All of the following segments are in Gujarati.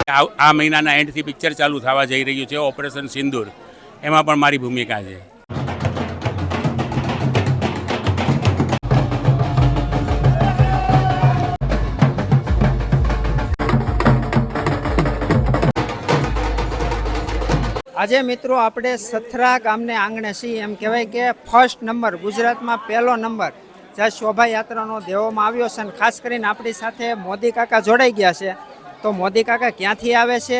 આ મહિનાના એન્ડથી પિક્ચર ચાલુ થવા જઈ રહ્યું છે, ઓપરેશન સિંદૂર. એમાં પણ મારી ભૂમિકા છે. આજે મિત્રો આપણે સથરા ગામને આંગણે છીએ. એમ કહેવાય કે ફર્સ્ટ નંબર, ગુજરાતમાં પહેલો નંબર જ્યાં શોભાયાત્રાનો દેવામાં આવ્યો છે. અને ખાસ કરીને આપણી સાથે મોદી કાકા જોડાઈ ગયા છે. તો મોદી કાકા ક્યાંથી આવે છે,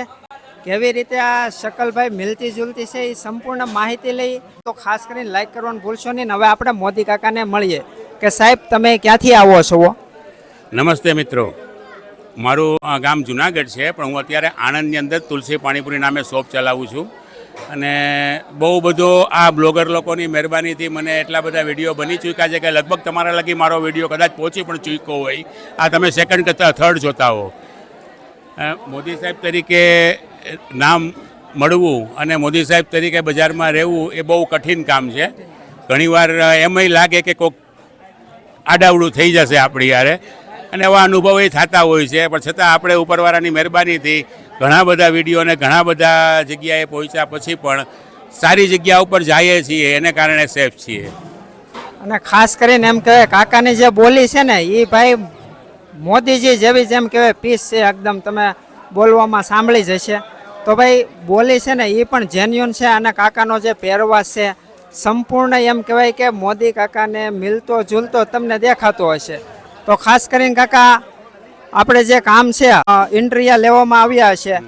કેવી રીતે આ શકલભાઈ મિલતી જુલતી છે, એ સંપૂર્ણ માહિતી લઈ. તો ખાસ કરીને લાઈક કરવાનું ભૂલશો નહીં. હવે આપણે મોદી કાકાને મળીએ કે સાહેબ તમે ક્યાંથી આવો છો? નમસ્તે મિત્રો, મારું ગામ જુનાગઢ છે, પણ હું અત્યારે આણંદની અંદર તુલસી પાણીપુરી નામે શોપ ચલાવું છું. અને બહુ બધો આ બ્લોગર લોકોની મહેરબાનીથી મને એટલા બધા વિડીયો બની ચૂક્યા છે કે લગભગ તમારા લગી મારો વિડીયો કદાચ પહોંચી પણ ચૂક્યો હોય. આ તમે સેકન્ડ કરતાં થર્ડ જોતા હો. મોદી સાહેબ તરીકે નામ મળવું અને મોદી સાહેબ તરીકે બજારમાં રહેવું એ બહુ કઠિન કામ છે. ઘણીવાર એમય લાગે કે કોઈક આડાવડું થઈ જશે આપણી યારે, અને એવા અનુભવો એ થતા હોય છે. પણ છતાં આપણે ઉપરવાળાની મહેરબાનીથી ઘણા બધા વિડીયો અને ઘણા બધા જગ્યાએ પહોંચ્યા પછી પણ સારી જગ્યા ઉપર જઈએ છીએ, એને કારણે સેફ છીએ. અને ખાસ કરીને એમ કહેવાય કાકાની જે બોલી છે ને એ ભાઈ મોદીજી જેવી જેમ કહેવાય પીસ છે એકદમ. તમે બોલવામાં સાંભળી જશે. તો ભાઈ બોલી છે ને એ પણ જેન્યુન છે. અને કાકાનો જે પહેરવાશ છે સંપૂર્ણ એમ કહેવાય કે મોદી કાકાને મિલતો જુલતો તમને દેખાતો હશે. તો ખાસ કરીને કાકા આપણે જે કામ છે ઇન્ટરવ્યુ લેવામાં આવ્યા છે,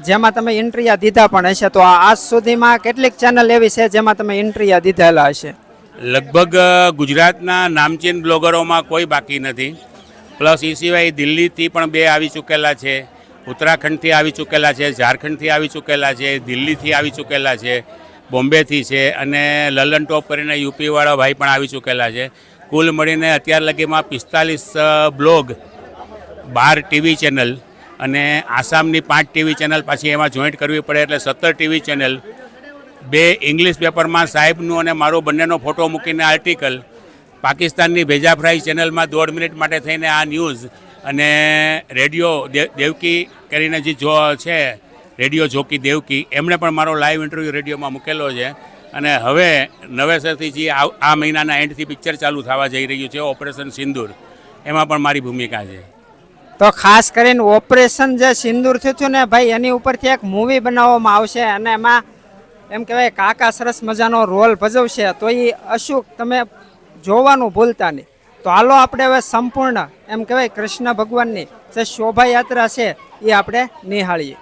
જેમાં તમે ઇન્ટરવ્યુ દીધા પણ હશે. તો આજ સુધીમાં કેટલીક ચેનલ એવી છે જેમાં તમે ઇન્ટરવ્યુ દીધેલા હશે? લગભગ ગુજરાતના નામચીન બ્લોગરોમાં કોઈ બાકી નથી. પ્લસ એ સિવાય દિલ્હીથી પણ 2 આવી ચૂકેલા છે, ઉત્તરાખંડથી આવી ચૂકેલા છે, ઝારખંડથી આવી ચૂકેલા છે, દિલ્હીથી આવી ચૂકેલા છે, બોમ્બેથી છે, અને લલન ટોપ કરીને યુપીવાળા ભાઈ પણ આવી ચૂકેલા છે. કુલ મળીને અત્યાર લગીમાં 45 બ્લોગ, 12 ટીવી ચેનલ અને આસામની 5 ટીવી ચેનલ પાછી એમાં જોઈન્ટ કરવી પડે એટલે 17 ટીવી ચેનલ, 2 ઇંગ્લિશ પેપરમાં સાહેબનું અને મારો બંનેનો ફોટો મૂકીને આર્ટિકલ, પાકિસ્તાનની ભેજા ફ્રાઈ ચેનલમાં 1.5 મિનિટ માટે થઈને આ ન્યૂઝ, અને રેડિયો દેવકી કરીને જે છે રેડિયો જોકી દેવકી, એમણે પણ મારો લાઈવ ઇન્ટરવ્યૂ રેડિયોમાં મૂકેલો છે. અને હવે નવેસરથી જે આ મહિનાના એન્ડથી પિક્ચર ચાલુ થવા જઈ રહ્યું છે, ઓપરેશન સિંદૂર. એમાં પણ મારી ભૂમિકા છે. તો ખાસ કરીને ઓપરેશન જે સિંદૂર થયું હતું ને ભાઈ, એની ઉપરથી એક મૂવી બનાવવામાં આવશે. અને એમાં એમ કહેવાય કાકા સરસ મજાનો રોલ ભજવશે. તો એ અશુક તમે જોવાનું ભૂલતા નહીં. તો હાલો આપણે હવે સંપૂર્ણ એમ કહેવાય કૃષ્ણ ભગવાનની જે શોભાયાત્રા છે એ આપણે નિહાળીએ.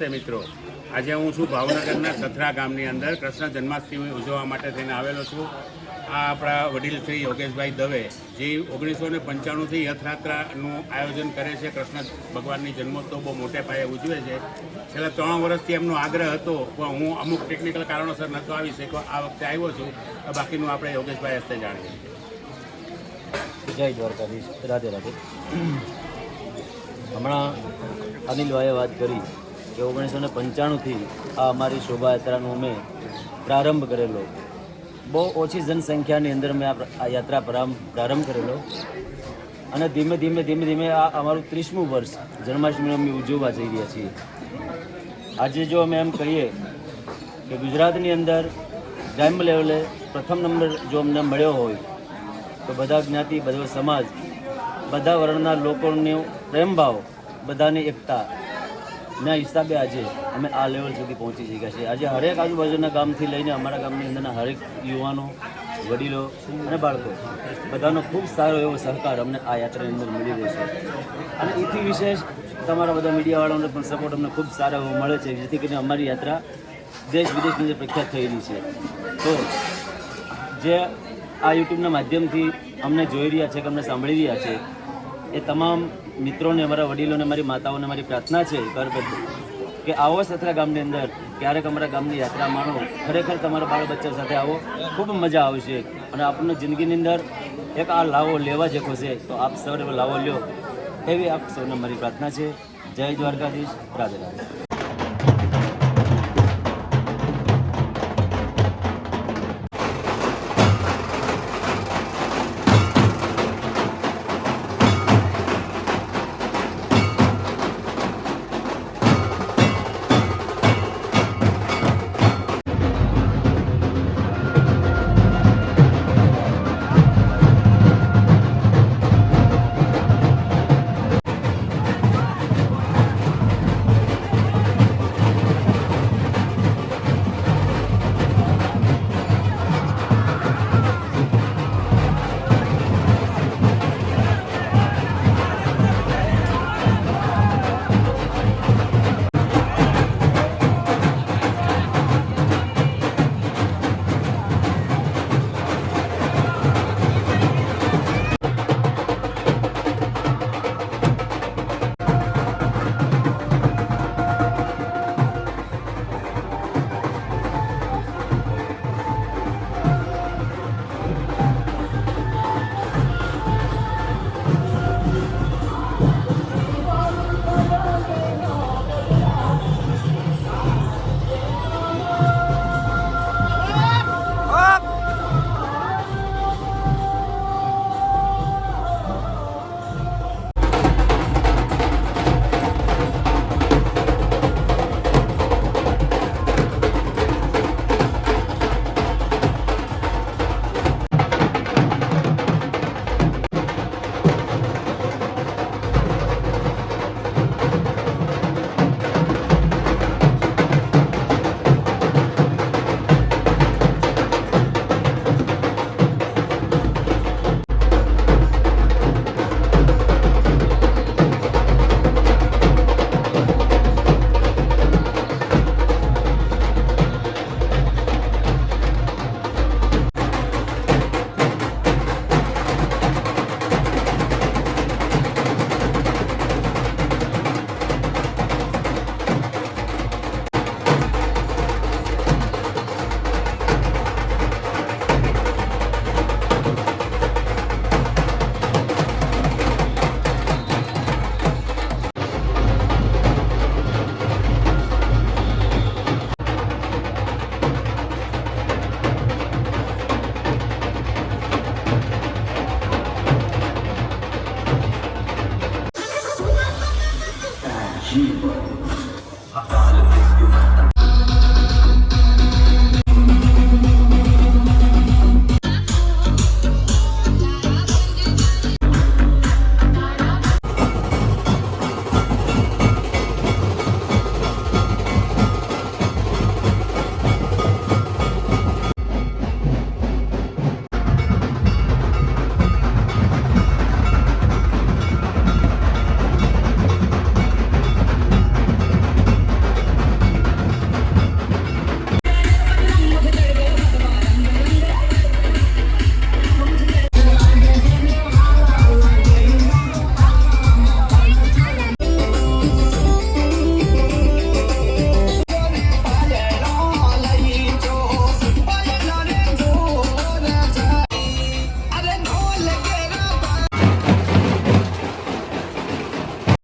નમસ્તે મિત્રો. આજે હું છું ભાવનગરના સથરા ગામની અંદર કૃષ્ણ જન્માષ્ટમી ઉજવવા માટે થઈને આવેલો છું. આ આપણા વડીલ શ્રી યોગેશભાઈ દવે જે 1995થી રથયાત્રાનું આયોજન કરે છે. કૃષ્ણ ભગવાનની જન્મોત્સવ બહુ મોટે પાયે ઉજવે છે. છેલ્લા 3 વર્ષથી એમનો આગ્રહ હતો પણ હું અમુક ટેકનિકલ કારણોસર નહોતો આવી શક્યો. આ વખતે આવ્યો છું. બાકીનું આપણે યોગેશભાઈ હસ્તે જાણીએ. જય દ્વારકાધીશ, રાધે રાધે. હમણાં અનિલભાઈએ વાત કરી કે 1995થી આ અમારી શોભાયાત્રાનો અમે પ્રારંભ કરેલો. બહુ ઓછી જનસંખ્યાની અંદર મેં આ યાત્રા પ્રારંભ કરેલો અને ધીમે ધીમે આ અમારું 30મું વર્ષ જન્માષ્ટમી અમે ઉજવવા જઈ રહ્યા છીએ. આજે જો અમે એમ કહીએ કે ગુજરાતની અંદર ગ્રામ્ય લેવલે પ્રથમ નંબર જો અમને મળ્યો હોય તો બધા જ્ઞાતિ, બધો સમાજ, બધા વર્ણના લોકોનો પ્રેમભાવ, બધાની એકતાના હિસાબે આજે અમે આ લેવલ સુધી પહોંચી શક્યા છીએ. આજે હરેક આજુબાજુના ગામથી લઈને અમારા ગામની અંદરના હરેક યુવાનો, વડીલો અને બાળકો બધાનો ખૂબ સારો એવો સહકાર અમને આ યાત્રાની અંદર મળી રહ્યો છે. અને એથી વિશેષ તમારા બધા મીડિયાવાળાઓને પણ સપોર્ટ અમને ખૂબ સારો એવો મળે છે, જેથી કરીને અમારી યાત્રા દેશ વિદેશની અંદર પ્રખ્યાત થયેલી છે. તો જે આ યુટ્યુબના માધ્યમથી અમને જોઈ રહ્યા છે કે અમને સાંભળી રહ્યા છે એ તમામ મિત્રોને, અમારા વડીલોને, મારી માતાઓને મારી પ્રાર્થના છે કે આવો સથરા ગામની અંદર ક્યારેક અમારા ગામની યાત્રા માણો. ખરેખર તમારા બાળ બચ્ચા સાથે આવો, ખૂબ મજા આવશે અને આપણને જિંદગીની અંદર એક આ લાવો લેવા જેવો છે તો આપ સૌને લાવો લ્યો એવી આપ સૌને મારી પ્રાર્થના છે. જય દ્વારકાધીશ, રાધે રાધે. G-Money.